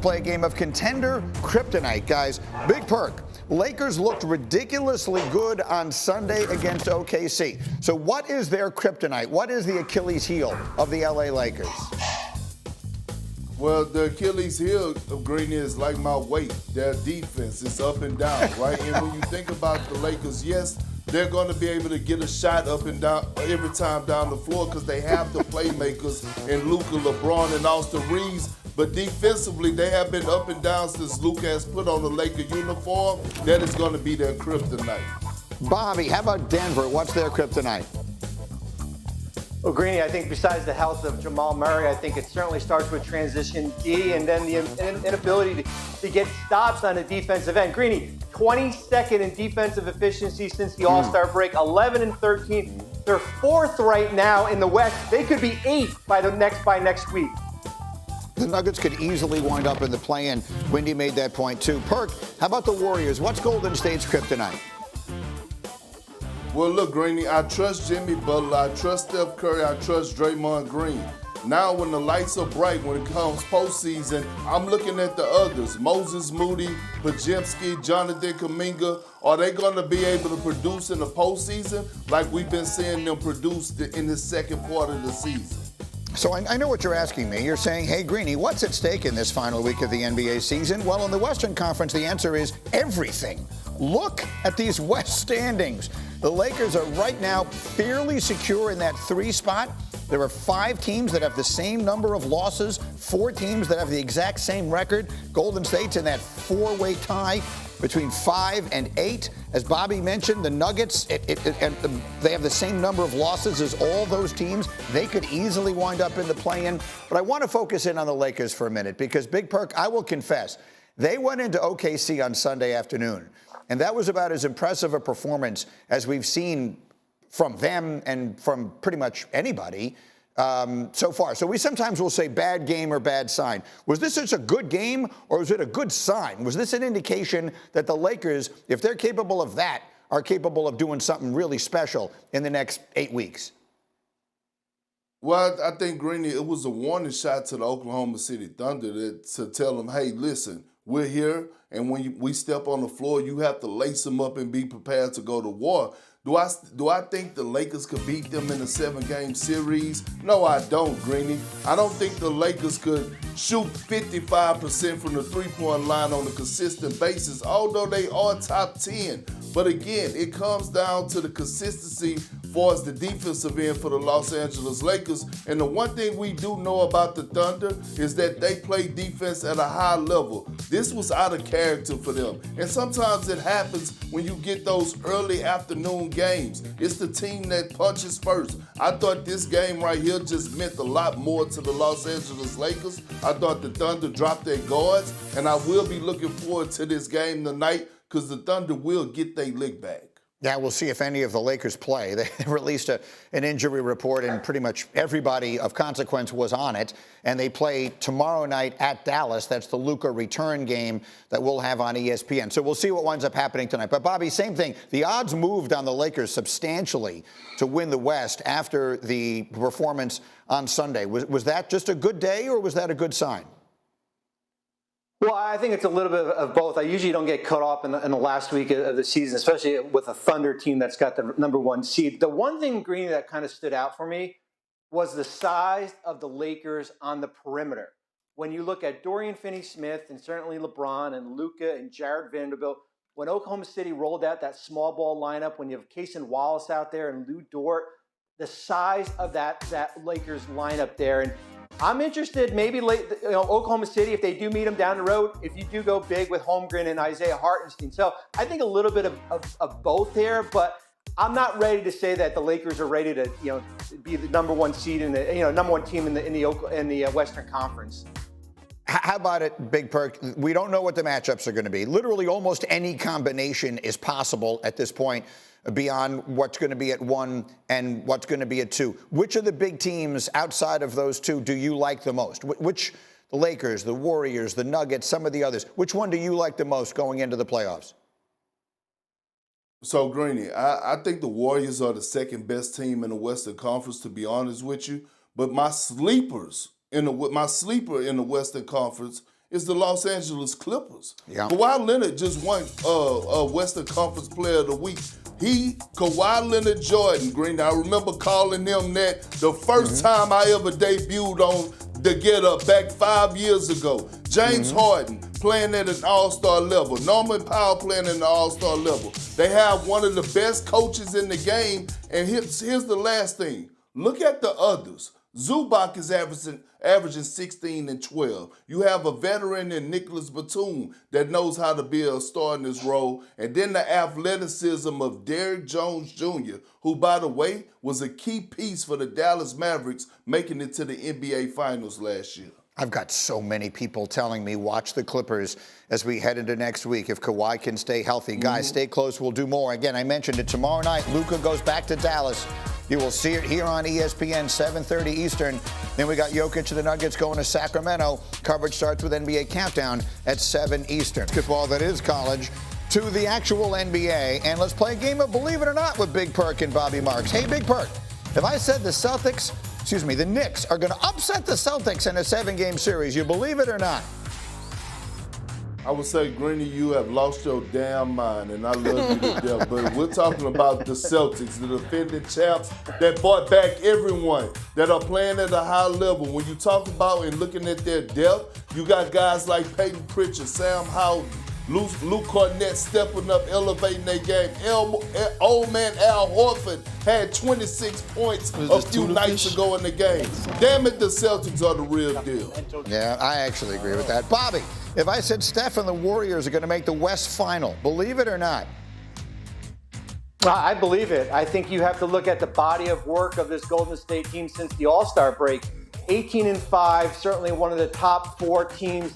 play a game of contender kryptonite, guys. Big Perk. Lakers looked ridiculously good on Sunday against OKC. So what is their kryptonite? What is the Achilles heel of the LA Lakers? Well, the Achilles heel of Green is like my weight. Their defense is up and down, right? And when you think about the Lakers, yes, they're going to be able to get a shot up and down every time down the floor because they have the playmakers in Luka, LeBron, and Austin Reeves. But defensively, they have been up and down since Luka has put on the Laker uniform. That is going to be their kryptonite. Bobby, how about Denver? What's their kryptonite? Well, Greeny, I think besides the health of Jamal Murray, I think it certainly starts with transition D and then the inability to get stops on the defensive end. Greeny, 22nd in defensive efficiency since the All-Star break, 11 and 13. They're fourth right now in the West. They could be eighth by next week. The Nuggets could easily wind up in the play-in. Wendy made that point too. Perk, how about the Warriors? What's Golden State's kryptonite? Well, look, Greeny, I trust Jimmy Butler, I trust Steph Curry, I trust Draymond Green. Now when the lights are bright, when it comes postseason, I'm looking at the others. Moses Moody, Podziemski, Jonathan Kuminga. Are they going to be able to produce in the postseason like we've been seeing them produce in the second part of the season? So I know what you're asking me. You're saying, hey, Greeny, what's at stake in this final week of the NBA season? Well, in the Western Conference, the answer is everything. Look at these West standings. The Lakers are right now fairly secure in that 3 spot. There are 5 teams that have the same number of losses, 4 teams that have the exact same record. Golden State's in that 4-way tie between 5 and 8. As Bobby mentioned, the Nuggets, they have the same number of losses as all those teams. They could easily wind up in the play-in. But I want to focus in on the Lakers for a minute because, Big Perk, I will confess, they went into OKC on Sunday afternoon, and that was about as impressive a performance as we've seen from them and from pretty much anybody so far. So we sometimes will say bad game or bad sign. Was this just a good game or was it a good sign? Was this an indication that the Lakers, if they're capable of that, are capable of doing something really special in the next 8 weeks? Well, I think, Greeny, it was a warning shot to the Oklahoma City Thunder to tell them, hey, listen, we're here, and when we step on the floor, you have to lace them up and be prepared to go to war. Do I think the Lakers could beat them in a 7-game series? No, I don't, Greeny. I don't think the Lakers could shoot 55% from the three-point line on a consistent basis, although they are top 10. But again, it comes down to the consistency far as the defensive end for the Los Angeles Lakers. And the one thing we do know about the Thunder is that they play defense at a high level. This was out of character for them. And sometimes it happens when you get those early afternoon games. It's the team that punches first. I thought this game right here just meant a lot more to the Los Angeles Lakers. I thought the Thunder dropped their guards, and I will be looking forward to this game tonight because the Thunder will get their lick back. Yeah, we'll see if any of the Lakers play. They released an injury report, and pretty much everybody of consequence was on it. And they play tomorrow night at Dallas. That's the Luka return game that we'll have on ESPN. So we'll see what winds up happening tonight. But, Bobby, same thing. The odds moved on the Lakers substantially to win the West after the performance on Sunday. Was that just a good day, or was that a good sign? Well, I think it's a little bit of both. I usually don't get caught up in the last week of the season, especially with a Thunder team that's got the #1 seed. The one thing, Greeny, that kind of stood out for me was the size of the Lakers on the perimeter. When you look at Dorian Finney-Smith and certainly LeBron and Luka and Jared Vanderbilt, when Oklahoma City rolled out that small ball lineup, when you have Cason Wallace out there and Lou Dort, the size of that Lakers lineup there. And I'm interested, maybe Oklahoma City, if they do meet them down the road, if you do go big with Holmgren and Isaiah Hartenstein. So I think a little bit of both here, but I'm not ready to say that the Lakers are ready to be the #1 seed in the #1 team in the Western Conference. How about it, Big Perk? We don't know what the matchups are going to be. Literally almost any combination is possible at this point beyond what's going to be at 1 and what's going to be at 2. Which of the big teams outside of those 2 do you like the most? Which, the Lakers, the Warriors, the Nuggets, some of the others, which one do you like the most going into the playoffs? So, Greeny, I think the Warriors are the second best team in the Western Conference, to be honest with you. But my sleeper in the Western Conference is the Los Angeles Clippers. Yeah. Kawhi Leonard just won Western Conference Player of the Week. Kawhi Leonard Jordan, Green, I remember calling him that the first time I ever debuted on the Get Up back 5 years ago. James Harden playing at an all-star level. Norman Powell playing at an all-star level. They have one of the best coaches in the game. And here's the last thing. Look at the others. Zubac is averaging 16 and 12. You have a veteran in Nicholas Batum that knows how to be a star in this role. And then the athleticism of Derrick Jones Jr., who, by the way, was a key piece for the Dallas Mavericks making it to the NBA Finals last year. I've got so many people telling me watch the Clippers as we head into next week. If Kawhi can stay healthy, guys, stay close. We'll do more. Again, I mentioned it tomorrow night. Luka goes back to Dallas. You will see it here on ESPN, 7:30 Eastern. Then we got Jokic and the Nuggets going to Sacramento. Coverage starts with NBA Countdown at 7 Eastern. Basketball that is college to the actual NBA. And let's play a game of Believe It or Not with Big Perk and Bobby Marks. Hey, Big Perk, if I said the Knicks are going to upset the Celtics in a 7-game series, you believe it or not? I would say, Greeny, you have lost your damn mind, and I love you to death. But we're talking about the Celtics, the defending champs that brought back everyone that are playing at a high level. When you talk about and looking at their depth, you got guys like Peyton Pritchard, Sam Howden, Luke Cornett stepping up, elevating their game. Old man Al Horford had 26 points a few nights ago in the game. Damn it, the Celtics are the real deal. Yeah, I actually agree with that. Bobby, if I said Steph and the Warriors are going to make the West Final, believe it or not? I believe it. I think you have to look at the body of work of this Golden State team since the All-Star break. 18-5, certainly one of the top 4 teams,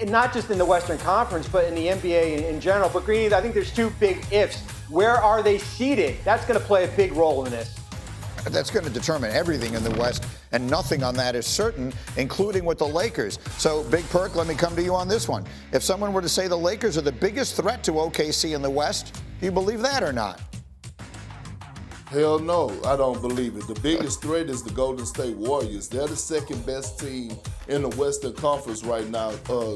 not just in the Western Conference, but in the NBA in general. But Greeny, I think there's 2 big ifs. Where are they seated? That's going to play a big role in this. That's going to determine everything in the West, and nothing on that is certain, including with the Lakers. So, Big Perk, let me come to you on this one. If someone were to say the Lakers are the biggest threat to OKC in the West, do you believe that or not? Hell no, I don't believe it. The biggest threat is the Golden State Warriors. They're the second best team in the Western Conference right now,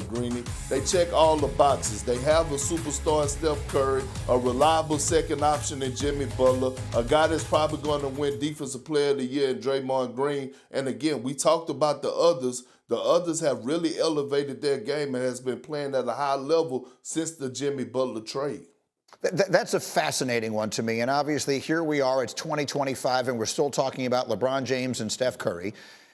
Greeny. They check all the boxes. They have a superstar in Steph Curry, a reliable second option in Jimmy Butler, a guy that's probably going to win Defensive Player of the Year in Draymond Green. And again, we talked about the others. The others have really elevated their game and has been playing at a high level since the Jimmy Butler trade. That's a fascinating one to me. And obviously, here we are. It's 2025, and we're still talking about LeBron James and Steph Curry.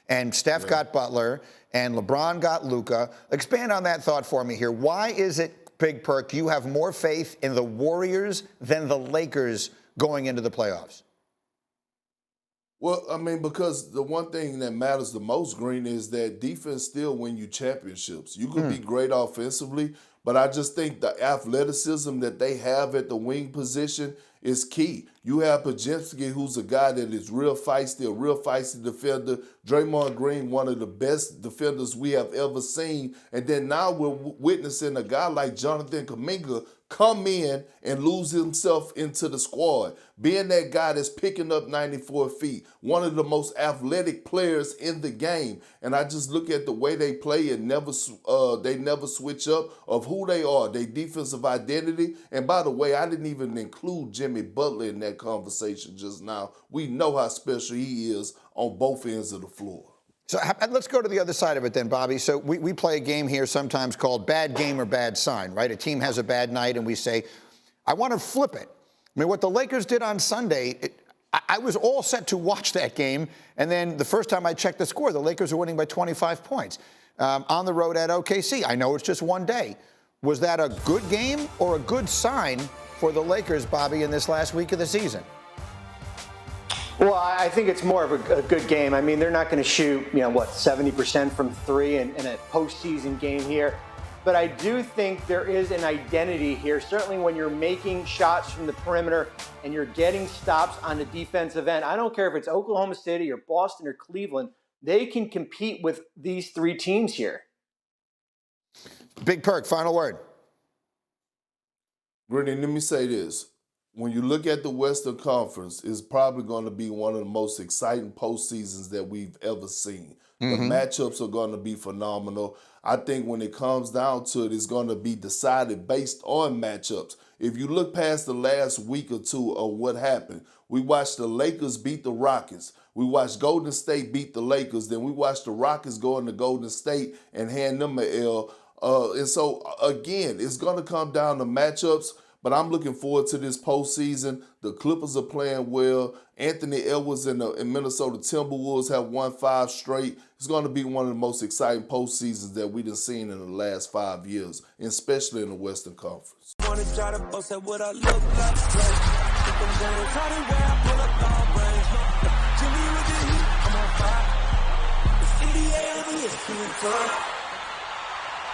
And Steph got Butler, and LeBron got Luka. Expand on that thought for me here. Why is it, Big Perk, you have more faith in the Warriors than the Lakers going into the playoffs? Well, I mean, because the one thing that matters the most, Green, is that defense still win you championships. You could be great offensively, but I just think the athleticism that they have at the wing position is key. You have Podziemski, who's a guy that is real feisty, a real feisty defender. Draymond Green, one of the best defenders we have ever seen. And then now we're witnessing a guy like Jonathan Kuminga come in and lose himself into the squad. Being that guy that's picking up 94 feet, one of the most athletic players in the game. And I just look at the way they play and they never switch up of who they are, their defensive identity. And by the way, I didn't even include Jimmy Butler in that conversation just now. We know how special he is on both ends of the floor. So let's go to the other side of it then, Bobby. So we play a game here sometimes called bad game or bad sign, right? A team has a bad night and we say, I want to flip it. I mean, what the Lakers did on Sunday, I was all set to watch that game. And then the first time I checked the score, the Lakers were winning by 25 points on the road at OKC. I know it's just one day. Was that a good game or a good sign for the Lakers, Bobby, in this last week of the season? Well, I think it's more of a good game. I mean, they're not going to shoot, 70% from 3 in a postseason game here. But I do think there is an identity here, certainly when you're making shots from the perimeter and you're getting stops on the defensive end. I don't care if it's Oklahoma City or Boston or Cleveland. They can compete with these 3 teams here. Big Perk, final word. Brittany, let me say this. when you look at the Western Conference, it's probably going to be one of the most exciting postseasons that we've ever seen. The matchups are going to be phenomenal. I think when it comes down to it, it's going to be decided based on matchups. If you look past the last week or two of what happened, we watched the Lakers beat the Rockets. We watched Golden State beat the Lakers. Then we watched the Rockets go into Golden State and hand them an L. And so, again, it's going to come down to matchups. But I'm looking forward to this postseason. The Clippers are playing well. Anthony Edwards and the Minnesota Timberwolves have won 5 straight. It's going to be one of the most exciting postseasons that we've seen in the last 5 years, especially in the Western Conference. I'm on fire.